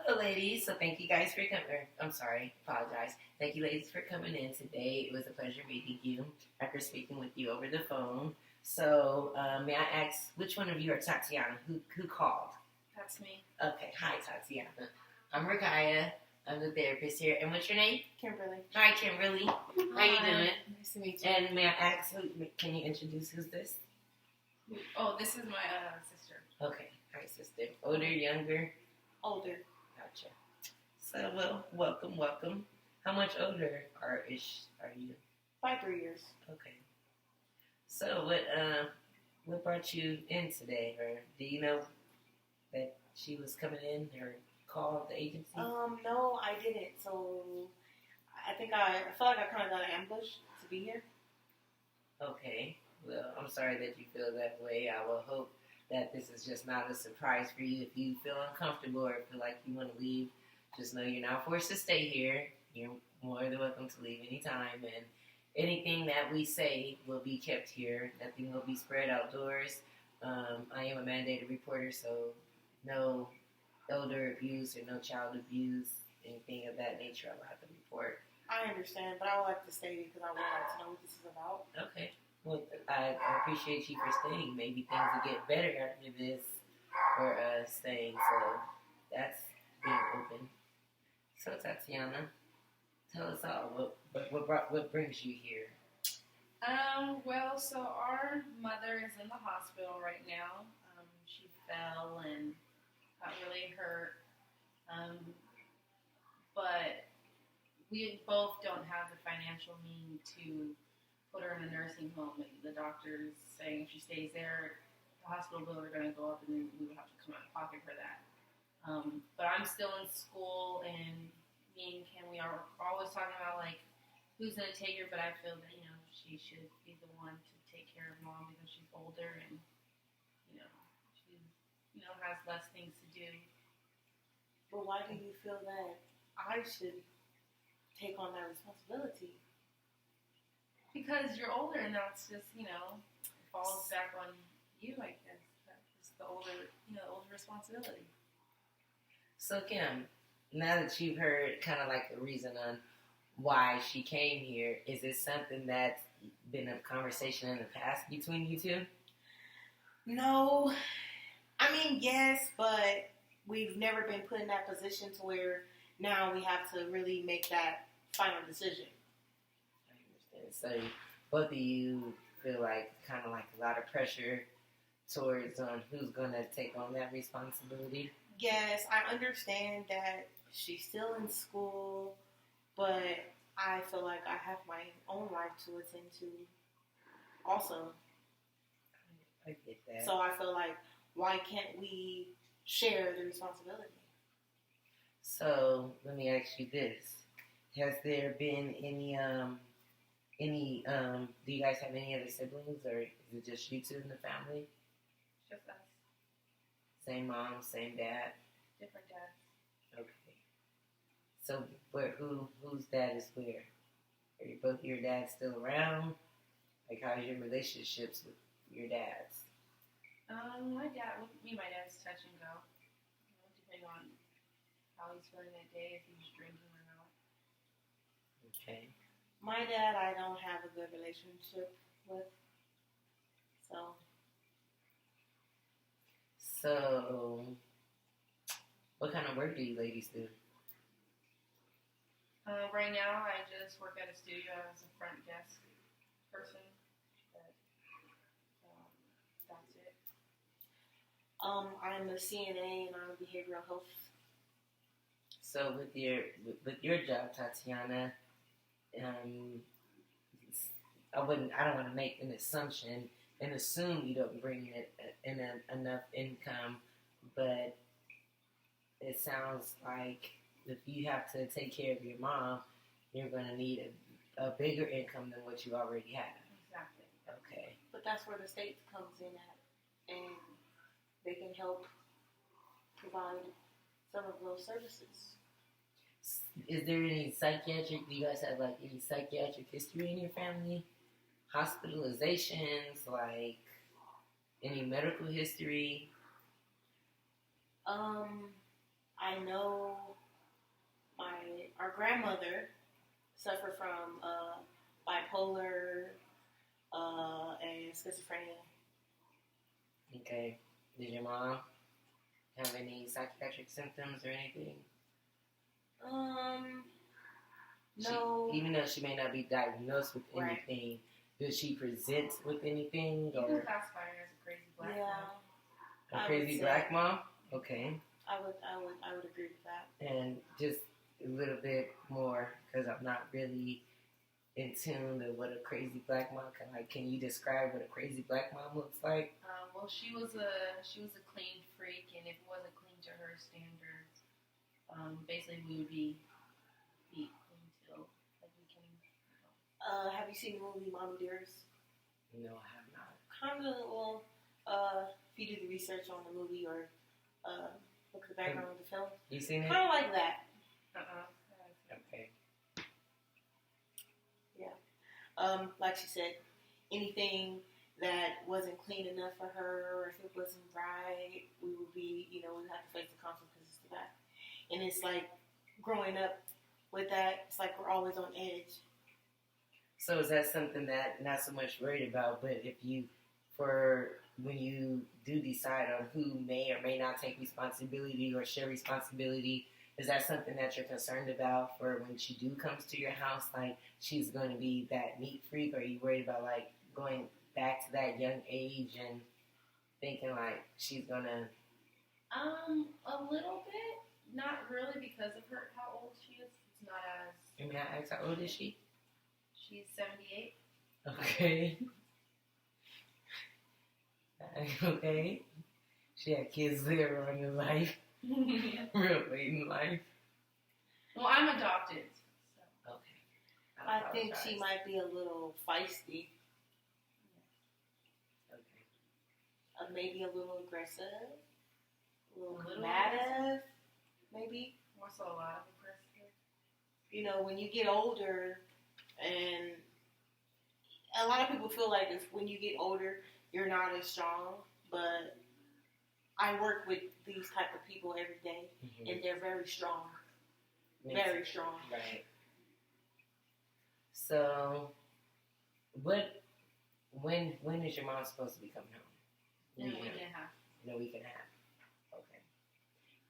Hello, ladies. So thank you guys for coming. I'm sorry, apologize. Thank you, ladies, for coming in today. It was a pleasure meeting you after speaking with you over the phone. So may I ask which one of you are Tatiana? Who called? That's me. Okay. Hi, Tatiana. I'm Rakiah. I'm the therapist here. And what's your name? Kimberly. Hi, Kimberly. How you doing? Nice to meet you. And may I ask, can you introduce who's this? Oh, this is my sister. Okay. Hi, sister. Older, younger? Older. Gotcha. So, well, welcome. How much older are you? 3 years. Okay. So, what brought you in today, or do you know that she was coming in or called the agency? No, I didn't. So, I feel like I kind of got ambushed to be here. Okay. Well, I'm sorry that you feel that way. I will hope that this is just not a surprise for you. If you feel uncomfortable or feel like you want to leave, just know you're not forced to stay here. You're more than welcome to leave anytime, and anything that we say will be kept here. Nothing will be spread outdoors. I am a mandated reporter, so no elder abuse or no child abuse, anything of that nature I will have to report. I understand, but I would like to stay because I would like to know what this is about. Okay. Well, I appreciate you for staying. Maybe things will get better after this for staying. So that's being open. So Tatiana, tell us all what brings you here. Well, so our mother is in the hospital right now. She fell and got really hurt. But we both don't have the financial means to put her in a nursing home. The doctor's saying if she stays there, the hospital bills are going to go up, and then we would have to come out of pocket for that. But I'm still in school, and me and Kim, we are always talking about like who's going to take her. But I feel that she should be the one to take care of Mom because she's older and she has less things to do. But why do you feel that I should take on that responsibility? Because you're older, and that's just, it falls back on you, I guess. That's the older responsibility. So, Kim, now that you've heard kind of like the reason on why she came here, is it something that's been a conversation in the past between you two? No. I mean, yes, but we've never been put in that position to where now we have to really make that final decision. So both of you feel like kind of like a lot of pressure towards who's going to take on that responsibility? Yes, I understand that she's still in school, but I feel like I have my own life to attend to also. I get that. So I feel like, why can't we share the responsibility? So let me ask you this. Has there been any do you guys have any other siblings, or is it just you two in the family? Just us. Same mom, same dad? Different dads. Okay. So whose dad is where? Are both your dads still around? Like, how's your relationships with your dads? My dad's touch and go. Depending on how he's feeling that day, if he's drinking or not. Okay. My dad, I don't have a good relationship with. So, what kind of work do you ladies do? Right now, I just work at a studio as a front desk person. But, that's it. I'm a CNA and I'm a behavioral health. So, with your job, Tatiana, I don't want to make an assumption and assume you don't bring in enough income, but it sounds like if you have to take care of your mom, you're going to need a bigger income than what you already have. Exactly. Okay. But that's where the state comes in at, and they can help provide some of those services. Is there any psychiatric? Do you guys have like any psychiatric history in your family? Hospitalizations, like any medical history? I I know our grandmother suffered from bipolar and schizophrenia. Okay. Did your mom have any psychiatric symptoms or anything? No. Even though she may not be diagnosed with anything, does she present with anything? You can classify her as a crazy black mom. A crazy black mom? Okay. I would agree with that. And just a little bit more, because I'm not really in tune to what a crazy black mom can like. Can you describe what a crazy black mom looks like? Well, she was a clean freak, and if it wasn't clean to her standards, basically we would be beat until like we can. Have you seen the movie Mommy Dearest? No, I have not. Kind of. Well, if you do the research on the movie or look at the background of the film, you seen it? Kind of like that. Okay. Yeah. Like she said, anything that wasn't clean enough for her, or if it wasn't right, we would be, we'd have to face the consequences to that. And it's like growing up with that, it's like we're always on edge. So is that something that not so much worried about, but when you do decide on who may or may not take responsibility or share responsibility, is that something that you're concerned about for when she comes to your house? Like, she's going to be that neat freak, or are you worried about, like, going back to that young age and thinking, like, she's going to... A little bit. Not really because of how old she is. It's not as... May I ask, how old is she? She's 78. Okay. Okay. She had kids later on in life. Real late in life. Well, I'm adopted. So. Okay. I think she might be a little feisty. Okay. Maybe a little aggressive. A little combative. Maybe. More so a lot of aggressive. When you get older, and a lot of people feel like when you get older, you're not as strong, but I work with these type of people every day, and they're very strong. Very strong. Right. So, when is your mom supposed to be coming home? In a week and a half. In a week and a half. Okay.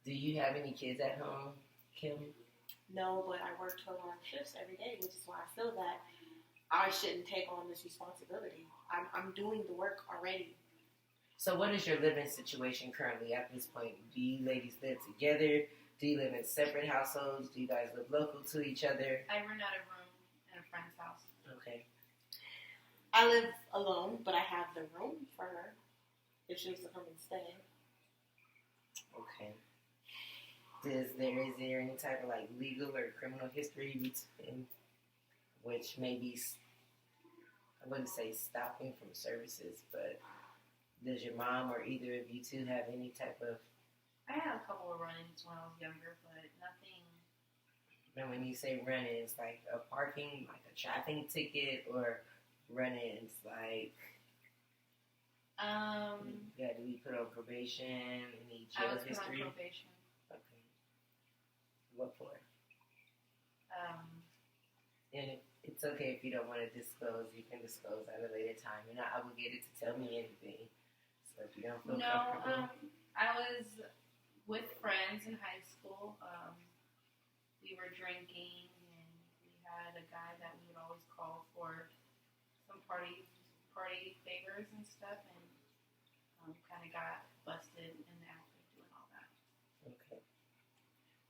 Do you have any kids at home, Kim? No, but I work 12-hour shifts every day, which is why I feel that I shouldn't take on this responsibility. I'm doing the work already. So what is your living situation currently at this point? Do you ladies live together? Do you live in separate households? Do you guys live local to each other? I rent out a room in a friend's house. Okay. I live alone, but I have the room for her if she wants to come and stay. Okay. Is there any type of like legal or criminal history between which maybe, I wouldn't say stopping from services, but does your mom or either of you two have any type of... I had a couple of run-ins when I was younger, but nothing... And when you say run-ins, like a parking, like a traffic ticket, or run-ins like... Yeah, do we put on probation? Any jail history? I was put on probation. Okay. What for? And it's okay if you don't want to disclose. You can disclose at a later time. You're not obligated to tell me anything. So if you don't feel comfortable. I was with friends in high school. We were drinking, and we had a guy that we would always call for some party favors and stuff, and kind of got busted in the outfit doing all that. Okay.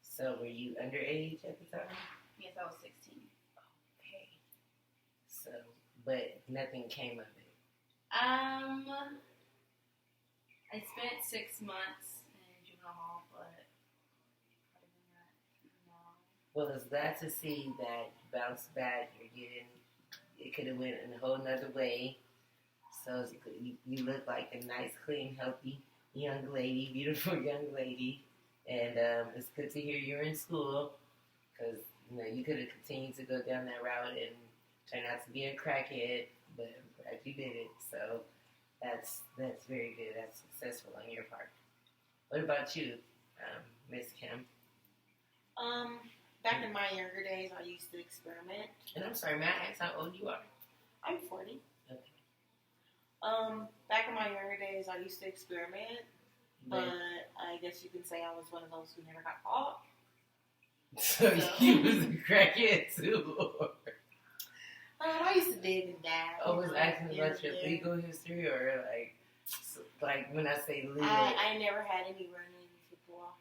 So were you underage at the time? Yes, I was 16. Okay. So, but nothing came of it. I spent 6 months in juvenile hall, but other than that, no. Well, it's glad to see that you bounced back. It could have went in a whole nother way. So you look like a nice, clean, healthy young lady, beautiful young lady. And it's good to hear you're in school, because you could have continued to go down that route and turn out to be a crackhead, but I'm glad you did it. So that's very good. That's successful on your part. What about you? Miss Kim? Back in my younger days, I used to experiment. And I'm sorry, may I ask how old you are? I'm 40. Okay. Back in my younger days, I used to experiment, but I guess you can say I was one of those who never got caught. So you was a crackhead too? I used to dig and dab. I was asking about your legal history, or like when I say legal. I never had any run-ins with the law.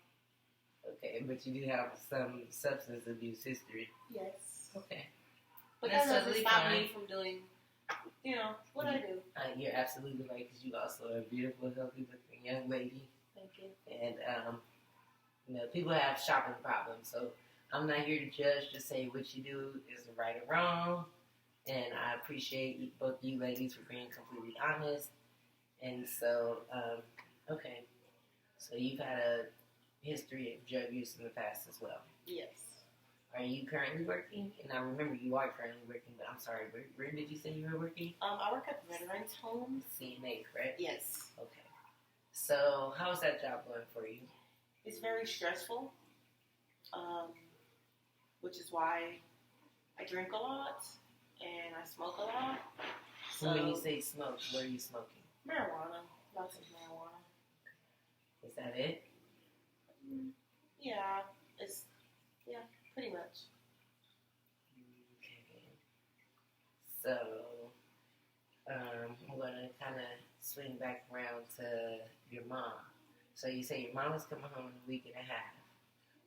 Okay, but you do have some substance abuse history. Yes. Okay. But That's that doesn't totally stop fine. me from doing, what I do. You're absolutely right, because you also are a beautiful, healthy-looking young lady. Thank you. And, people have shopping problems, so I'm not here to judge, just say what you do is right or wrong. And I appreciate both you ladies for being completely honest. And so, okay. So you've had a history of drug use in the past as well. Yes. Are you currently working? And I remember you are currently working, but I'm sorry, where did you say you were working? I work at the Veterans Home. CNA, correct? Yes. Okay. So how's that job going for you? It's very stressful, which is why I drink a lot and I smoke a lot. So when you say smoke, what are you smoking? Marijuana. Lots of marijuana. Is that it? Yeah. Pretty much. Okay. So, I'm going to kind of swing back around to your mom. So you say your mom is coming home in a week and a half.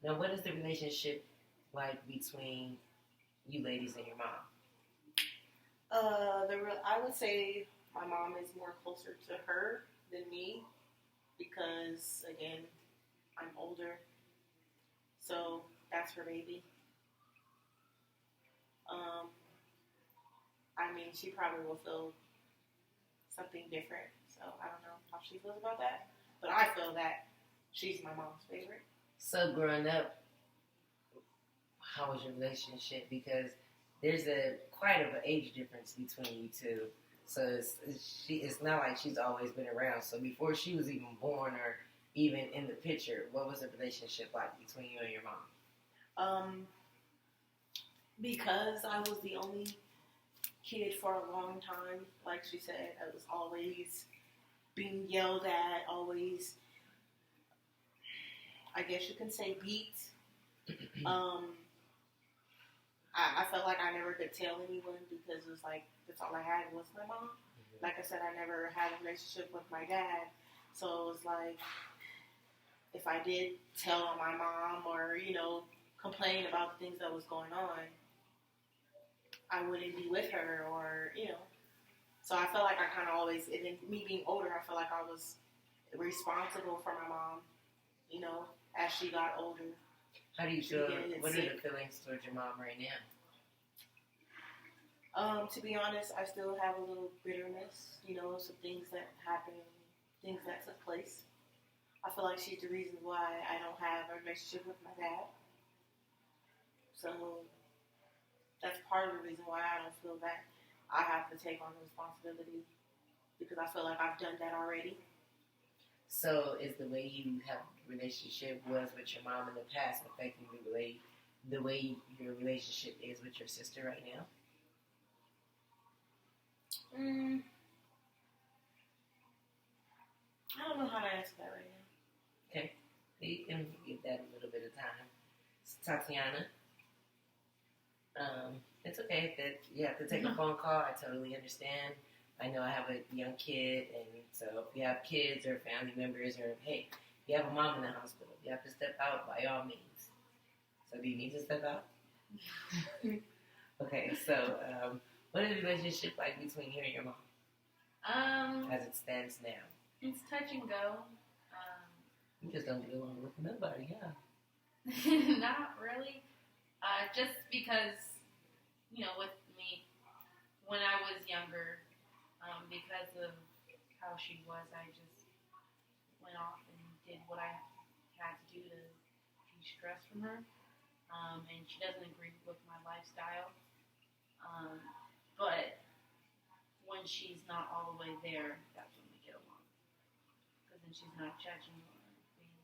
Now, what is the relationship like between you ladies and your mom? I would say my mom is more closer to her than me because, again, I'm older. So that's her baby. She probably will feel something different. So I don't know how she feels about that. But I feel that she's my mom's favorite. So growing up, how was your relationship? Because there's quite of an age difference between you two. So it's not like she's always been around. So before she was even born or even in the picture, what was the relationship like between you and your mom? Because I was the only kid for a long time, like she said, I was always being yelled at, always, I guess you can say, beat. I felt like I never could tell anyone because it was like, that's all I had was my mom. Mm-hmm. Like I said, I never had a relationship with my dad. So it was like, if I did tell on my mom or, complain about the things that was going on, I wouldn't be with her or, So I felt like I kind of always, and then me being older, I felt like I was responsible for my mom, as she got older. How do you feel? What are the feelings towards your mom right now? To be honest, I still have a little bitterness, some things that happened, things that took place. I feel like she's the reason why I don't have a relationship with my dad. So that's part of the reason why I don't feel that I have to take on the responsibility, because I feel like I've done that already. So is the way you have a relationship was with your mom in the past affecting the way your relationship is with your sister right now? I don't know how to answer that right now. Okay. You can give that a little bit of time. Tatiana, it's okay that you have to take a phone call. I totally understand. I know I have a young kid, and so if you have kids or family members, or hey, you have a mom in the hospital, you have to step out by all means. So do you need to step out? Okay, so what is the relationship like between you and your mom? As it stands now. It's touch and go. You just don't get along with nobody, yeah. Not really. Just because, with me, when I was younger, because of how she was, I just went off and did what I had to do to de-stress from her. And she doesn't agree with my lifestyle. But when she's not all the way there, that's when we get along. Because then she's not judging or being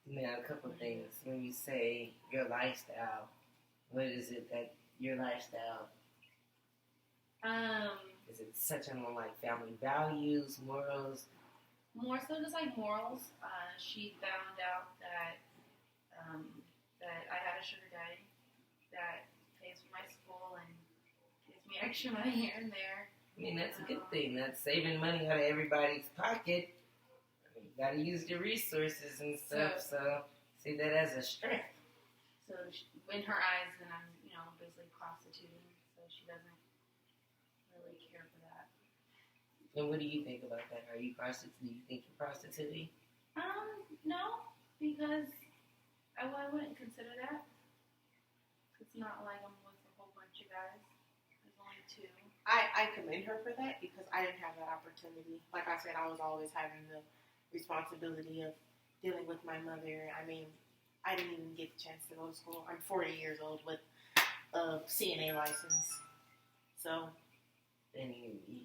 Now, a couple of things. When you say your lifestyle, what is it that your lifestyle? Is it touching on like family values, morals? More so just like morals. She found out that that I had a sugar daddy that pays for my school and gives me extra money here and there. I mean, that's a good thing. That's saving money out of everybody's pocket. I mean, you gotta use the resources and stuff. So see that as a strength. So in her eyes, then I'm basically prostituting. So she doesn't really care for that. And what do you think about that? Are you prostituting? Do you think you're prostituting? No, because I wouldn't consider that. It's not like I'm with a whole bunch of guys. There's only two. I commend her for that because I didn't have that opportunity. Like I said, I was always having the responsibility of dealing with my mother. I mean, I didn't even get the chance to go to school. I'm 40 years old with a CNA license. So. And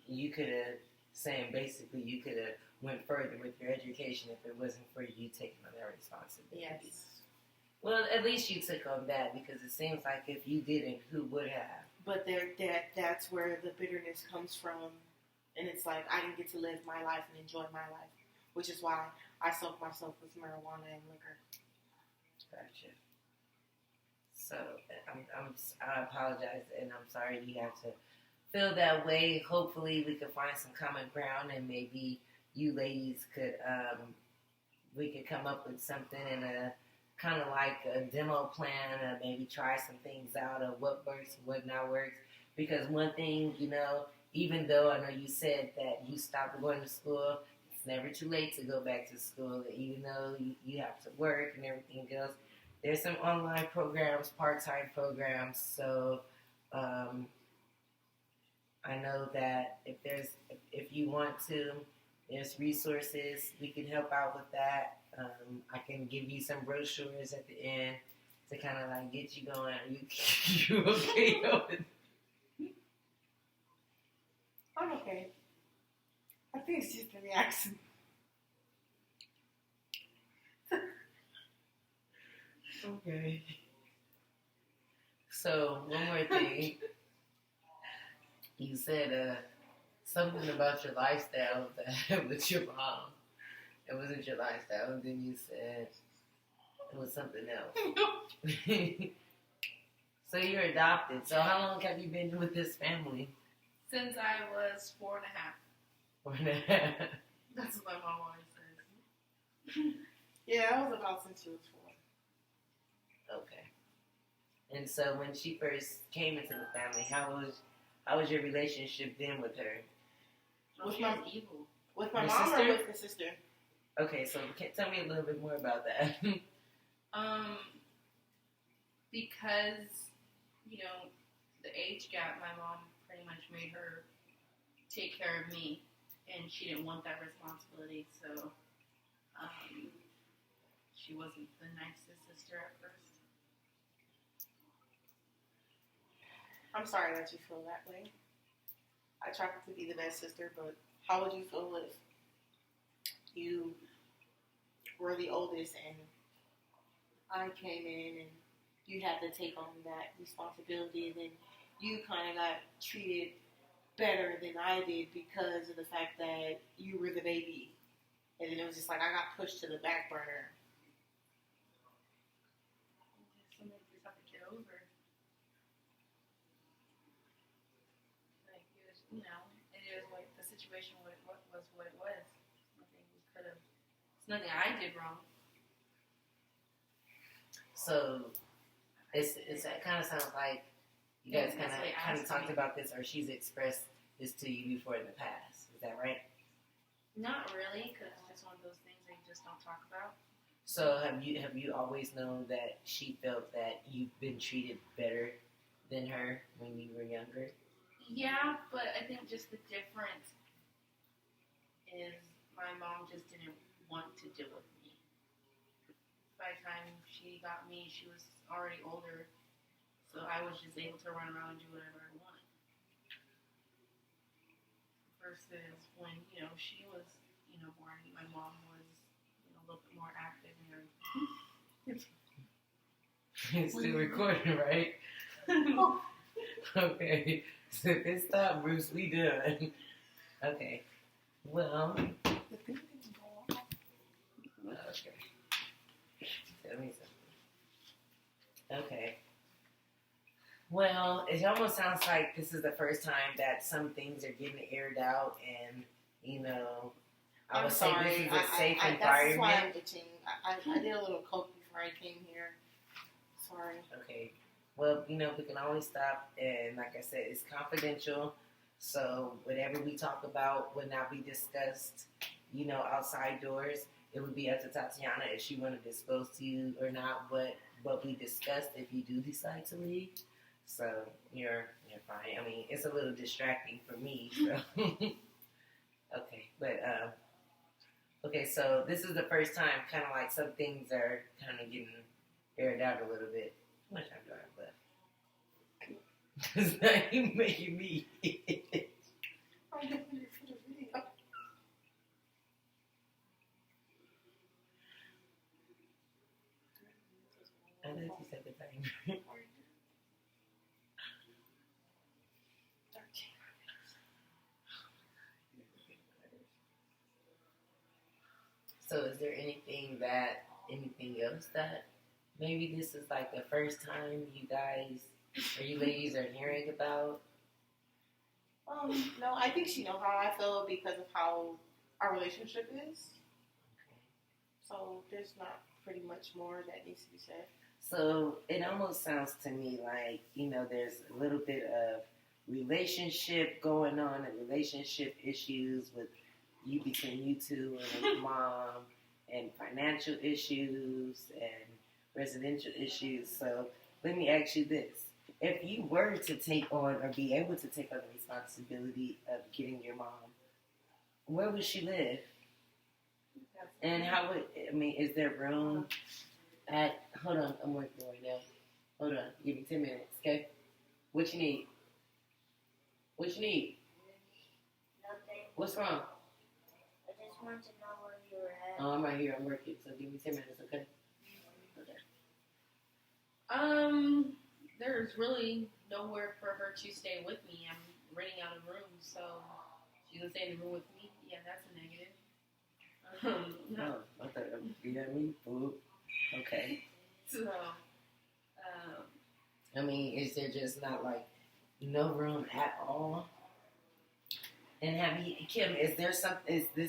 you could have, saying basically you could have went further with your education if it wasn't for you taking on that responsibility. Yes. Well, at least you took on that because it seems like if you didn't, who would have? But that's where the bitterness comes from. And it's like, I didn't get to live my life and enjoy my life, which is why I soak myself with marijuana and liquor. Gotcha. So, I apologize and I'm sorry you have to feel that way. Hopefully we could find some common ground and maybe you ladies could, we could come up with something and a kind of like a demo plan and maybe try some things out of what works and what not works. Because one thing, even though I know you said that you stopped going to school, it's never too late to go back to school. Even though you have to work and everything else, there's some online programs, part-time programs. So I know that if you want to, there's resources. We can help out with that. I can give you some brochures at the end to kind of like get you going. You okay? I'm okay. I think it's just a reaction. Okay. So, one more thing. You said something about your lifestyle with your mom. It wasn't your lifestyle, and then you said it was something else. So you're adopted. So how long have you been with this family? Since I was 4.5. 4.5. That's what my mom always says. Yeah, that was about since she was 4. Okay. And so when she first came into the family, how was your relationship then with her? Oh, she was evil. With my Your mom sister? or with the sister? Okay, so tell me a little bit more about that. Because, the age gap, my mom pretty much made her take care of me, and she didn't want that responsibility, so she wasn't the nicest sister at first. I'm sorry that you feel that way. I tried to be the best sister, but how would you feel if you were the oldest and I came in and you had to take on that responsibility, and then you kind of got treated better than I did because of the fact that you were the baby, and then it was just like I got pushed to the back burner. Something you just have to get over. Like, it was, it is what the situation was what it was. Nothing we could have. It's nothing I did wrong. So it kind of sounds like you guys kind of talked about this, or she's expressed this to you before in the past. Is that right? Not really, because it's just one of those things that you just don't talk about. So have you always known that she felt that you've been treated better than her when you were younger? Yeah, but I think just the difference is my mom just didn't want to deal with me. By the time she got me, she was already older, so I was just able to run around and do whatever I wanted. Versus when, she was, born, my mom was, little bit more active and everything. It's still recording, right? Okay. So if it stopped, Bruce, we done. Okay. Well. Okay. Tell me something. Okay. Well, it almost sounds like this is the first time that some things are getting aired out, and I would say this is a safe environment. That's why I'm itching. I did a little coke before I came here. Sorry. Okay. Well, we can always stop, and like I said, it's confidential, so whatever we talk about would not be discussed, outside doors. It would be up to Tatiana if she wanted to disclose to you or not what we discussed if you do decide to leave. So you're fine. I mean, it's a little distracting for me. So okay, but okay. So this is the first time, kind of like some things are kind of getting aired out a little bit. How much time do I have left? It's not even making me. I thought you said the time. So is there anything else that maybe this is like the first time you guys or you ladies are hearing about? No, I think she knows how I feel because of how our relationship is. So there's not pretty much more that needs to be said. So it almost sounds to me like, there's a little bit of relationship going on and relationship issues between you two and with mom and financial issues and residential issues. So let me ask you this. If you were to take on or be able to take on the responsibility of getting your mom, where would she live? And is there room hold on, I'm working right now. Hold on, give me 10 minutes, okay? What you need? Nothing. What's wrong? I just wanted to know where you were at. Oh, I'm right here, I'm working, so give me 10 minutes, okay? There's really nowhere for her to stay with me. I'm renting out a room, so she's gonna stay in the room with me. Yeah, that's a negative. No. Oh, I thought you got me food. Okay. So, is there just not no room at all? And Kim, is this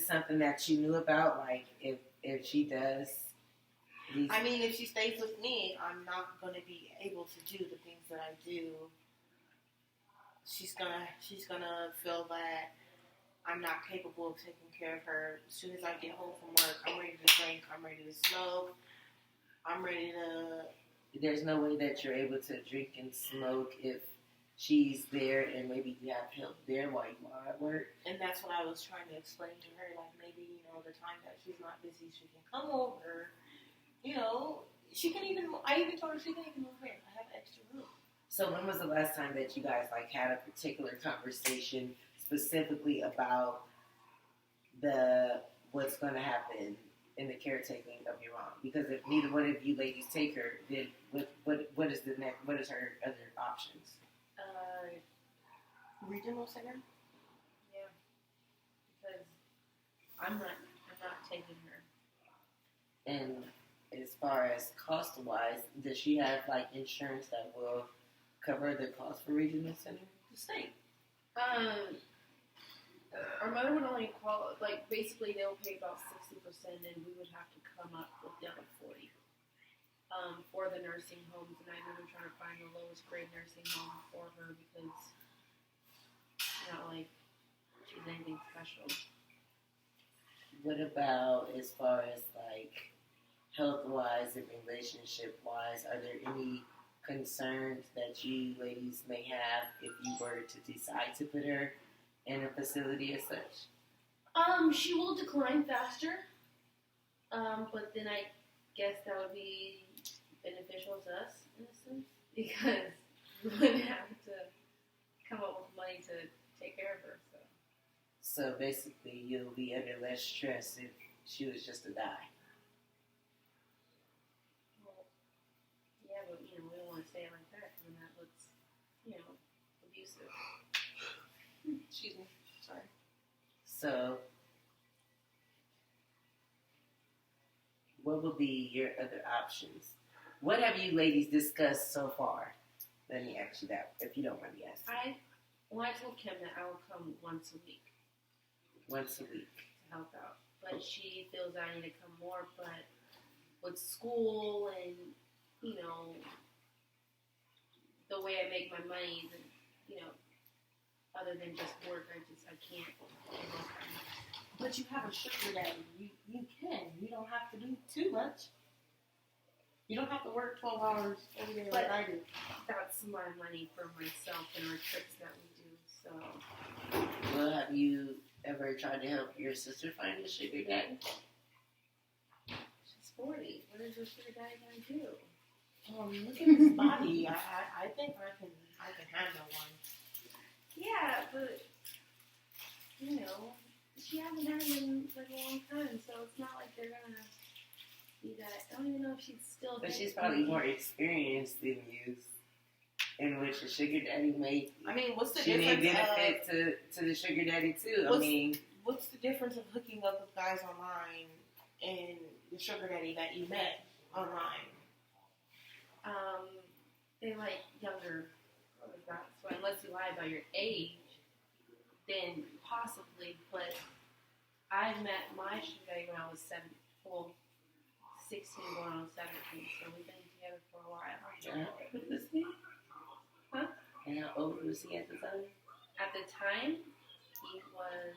something that you knew about? Like if she does if she stays with me, I'm not going to be able to do the things that I do. She's gonna feel that I'm not capable of taking care of her. As soon as I get home from work, I'm ready to drink, I'm ready to smoke, I'm ready to... There's no way that you're able to drink and smoke if she's there and maybe you have help there while you are at work. And that's what I was trying to explain to her. Like, maybe, the time that she's not busy, she can come over. She can I even told her she can even move in. I have an extra room. So when was the last time that you guys had a particular conversation specifically about what's going to happen in the caretaking of your mom? Because if neither one of you ladies take her, then what is her other options? Regional center. Yeah, because I'm not taking her. And as far as cost-wise, does she have insurance that will cover the cost for regional center? The state. Our mother would only basically they'll pay about 60%, and we would have to come up with the other 40 for the nursing homes. And I've been trying to find the lowest grade nursing home for her because it's not like she's anything special. What about as far as health-wise and relationship-wise? Are there any concerns that you ladies may have if you were to decide to put her in a facility as such? She will decline faster. But then I guess that would be beneficial to us in a sense because we wouldn't have to come up with money to take care of her. So basically, you'll be under less stress if she was just to die. but we don't want to say it like that because then that looks, abusive. Excuse me. Sorry. So, what would be your other options? What have you ladies discussed so far? Let me ask you that, if you don't mind me asking. I told Kim that I will come once a week Once a week. to help out, but she feels I need to come more. But with school and the way I make my money, other than just work, I can't. But you have a sugar daddy. You can. You don't have to do too much. You don't have to work 12 hours every day like I do. That's my money for myself and our trips that we do. So. Well, have you ever tried to help your sister find a sugar daddy? She's 40. What is your sugar daddy gonna do? Look at his body. I think I can handle one. Yeah, but she hasn't had him in a long time, so it's not like they're gonna be that. I don't even know if she's still. But she's probably more experienced than you, in which a sugar daddy may. I mean, what's the she difference? May benefit to the sugar daddy too. What's the difference of hooking up with guys online and the sugar daddy that you met online? They like younger. So unless you lie about your age, then possibly. But I met my sugar daddy when I was 16 going on 17. So we've been together for a while. Huh? And how old was he at the time? At the time, he was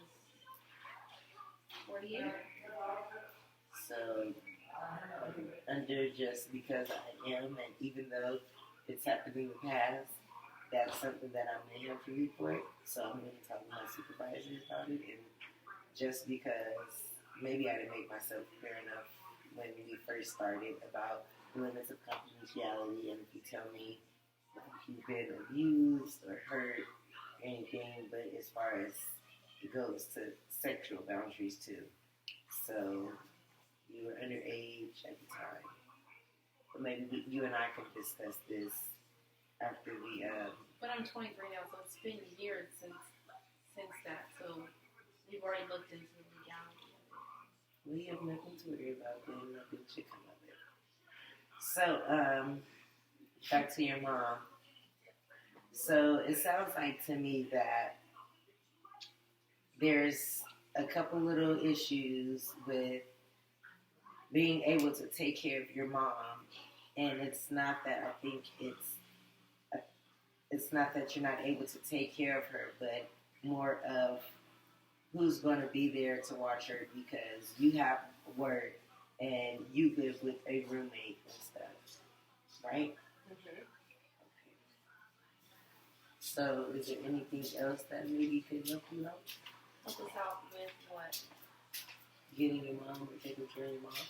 48. So, under just because I am, and even though it's happened in the past, that's something that I may have to report. So I'm going to talk to my supervisors about it. And just because maybe I didn't make myself clear enough when we first started about the limits of confidentiality, and if you tell me you've been abused or hurt or anything, but as far as it goes to sexual boundaries too. So you were underage at the time. But maybe you and I can discuss this after we. But I'm 23 now, so it's been years since that. So we've already looked into the legality of it. We have nothing to worry about. Then nothing should come of it. So back to your mom. So it sounds like to me that there's a couple little issues with being able to take care of your mom, and it's not that I think it's not that you're not able to take care of her, but more of who's going to be there to watch her because you have work and you live with a roommate and stuff, right? Mm-hmm. Okay. So is there anything else that maybe could help you out? Help us out with what? Getting your mom or taking care of your mom?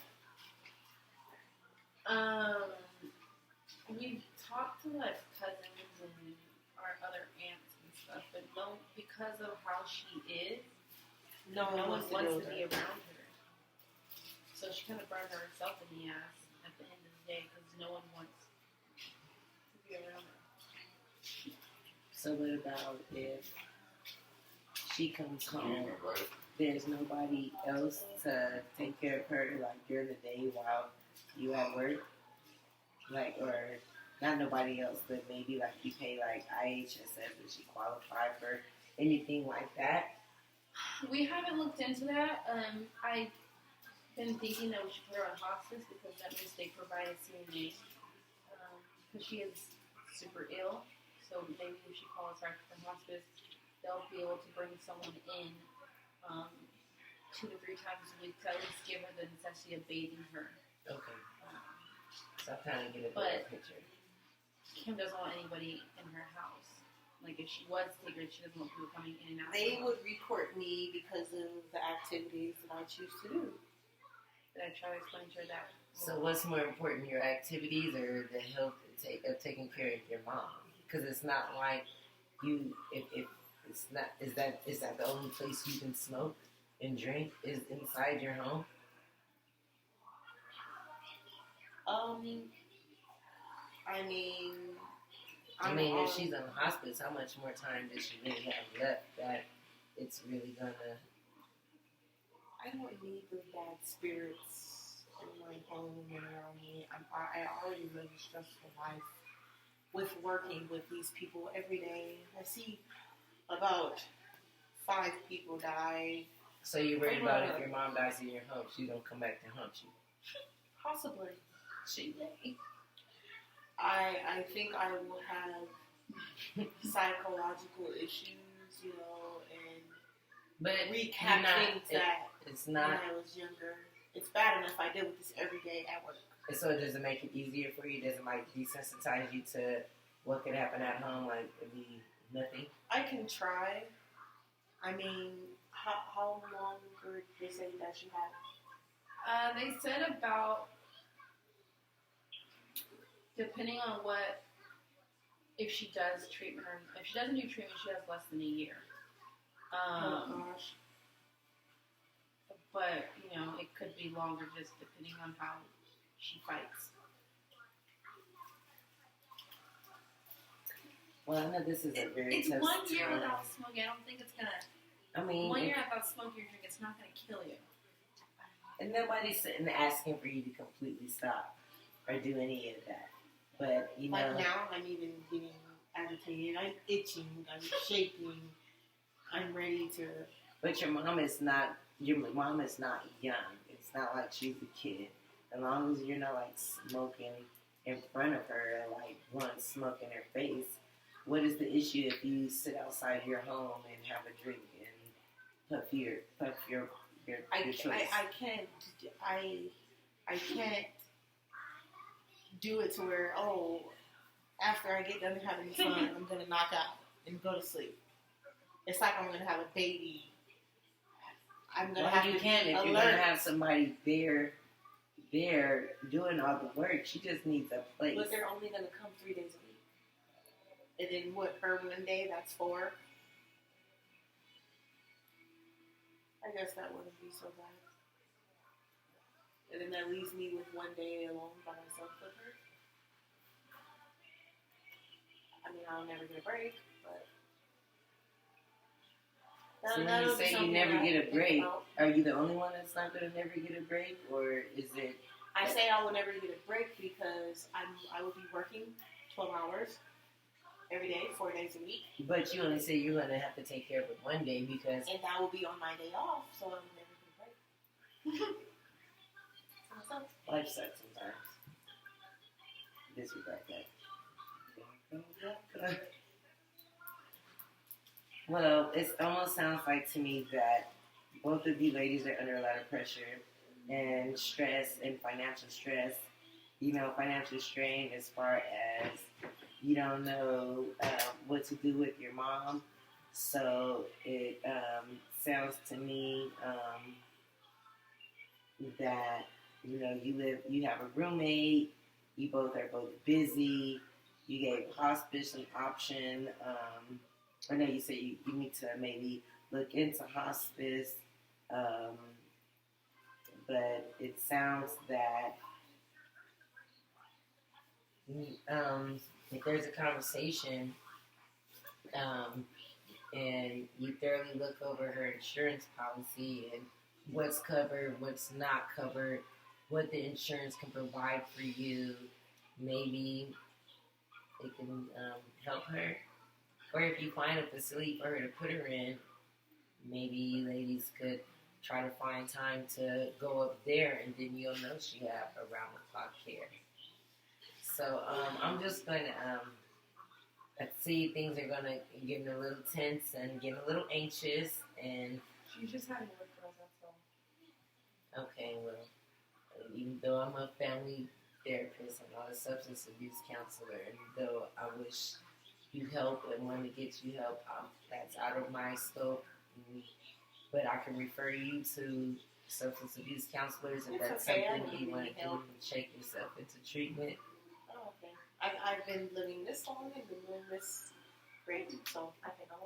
We've talked to like cousins and our other aunts and stuff, but no, because of how she is, no one wants to be around her. So she kind of burned herself in the ass at the end of the day because no one wants to be around her. So what about if she comes home, there's nobody else to take care of her like during the day while you at work? Like, or not nobody else, but maybe like you pay like IHSS, does she qualify for anything like that? We haven't looked into that. I've been thinking that we should put her on hospice because that means they provide a CNA. Because she is super ill, so maybe if she qualifies for hospice, they'll be able to bring someone in 2 to 3 times a week to at least give her the necessity of bathing her. Okay. So I kind of get a But better picture. Kim doesn't want anybody in her house. Like if she was secret, she doesn't want people coming in and out. They would report me because of the activities that I choose to do. Did I try to explain to her that? So what's more important, your activities or the health of taking care of your mom? Because it's not like you, if it's not, is that the only place you can smoke and drink is inside your home? I I mean, if she's in the hospice, how much more time does she really have left that it's really gonna... I don't need those bad spirits in my home and around me. I already live a stressful life with working with these people every day. I see about 5 people die. So you're worried about if your mom dies in your home, she's gonna come back to haunt you? Possibly. She may. I think I will have psychological issues, you know, and but recap things that it's not, when I was younger. It's bad enough I deal with this every day at work. And so does it make it easier for you? Does it like desensitize you to what could happen at home? Like it'd be nothing? I can try. I mean, how long did they say that you have? They said about, depending on what, if she does treatment or if she doesn't do treatment, she has less than a year. Oh gosh. But, you know, it could be longer just depending on how she fights. Well, I know this is a very It's tough 1 year time. without smoking. I don't think it's gonna. I mean, 1 year without smoking your drink, it's not gonna kill you. and nobody's sitting asking for you to completely stop or do any of that. But you know, Like now, I'm even getting agitated. I'm itching. I'm shaking. I'm ready to. but your mom is not. Your mom is not young. It's not like she's a kid. As long as you're not like smoking in front of her, and like one smoke in her face. What is the issue if you sit outside your home and have a drink and puff your choice? I can't do it to where, after I get done having fun, I'm gonna knock out and go to sleep. It's like I'm gonna have a baby. I'm gonna have you to can be if alert. you're gonna have somebody there doing all the work. She just needs a place. But they're only gonna come 3 days a week. And then her 1 day, that's 4. I guess that wouldn't be so bad. And then that leaves me with 1 day alone by myself with her. I mean, I'll never get a break, but... So when you say you never get a break, are you the only one that's not going to never get a break, or is it... I say I will never get a break because I will be working 12 hours every day, 4 days a week. But you only say you're going to have to take care of it 1 day because... And that will be on my day off, so I will never get a break. So Life sucks sometimes. Disregard that. Well, it almost sounds like to me that both of you ladies are under a lot of pressure and stress and financial stress. You know, financial strain as far as you don't know what to do with your mom. So it sounds to me that, you know, you have a roommate, you both are busy, you gave hospice an option. I know you said you need to maybe look into hospice, but it sounds that if there's a conversation and you thoroughly look over her insurance policy and what's covered, what's not covered, what the insurance can provide for you, maybe it can help her. Or if you find a facility for her to put her in, maybe you ladies could try to find time to go up there, and then you'll know she have around-the-clock care. So I'm just going to see things are going to get a little tense and get a little anxious. And She's just having withdrawals, that's all. okay, well, even though I'm a family therapist, I'm not a substance abuse counselor, and though I wish you help and want to get you help, that's out of my scope. But I can refer you to substance abuse counselors if that's okay. something you want to do and check yourself into treatment. Oh, okay. I've been living this long and been doing this great, so I think I'm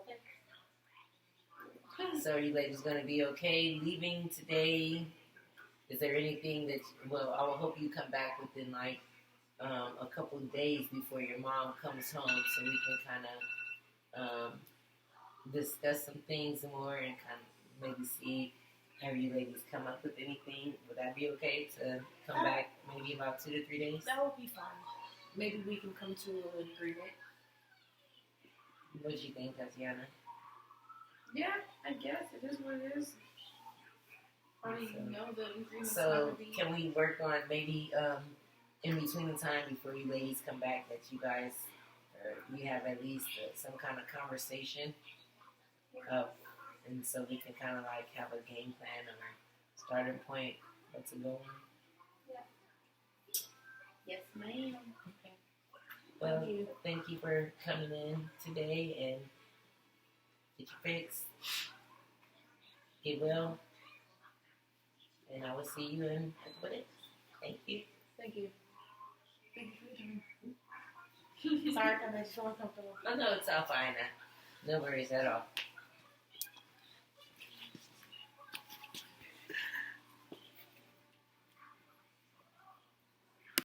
okay. So are you ladies going to be okay leaving today? Is there anything that, well, I will hope you come back within like a couple of days before your mom comes home so we can kind of discuss some things more and kind of maybe see, have you ladies come up with anything? Would that be okay to come back maybe about 2 to 3 days? That would be fine. Maybe we can come to an agreement. What do you think, Tatiana? Yeah, I guess it is what it is. Probably know the agreement's not So gonna be. can we work on maybe in between the time before you ladies come back that you guys, we have at least some kind of conversation, and so we can kind of like have a game plan or starting point, what to go on. Yes, ma'am. Okay. Well, thank you for coming in today and get your fix. Get well. And I will see you in a couple days. Thank you. Thank you. Sorry if I made you feel uncomfortable. No, it's all fine now. No worries at all.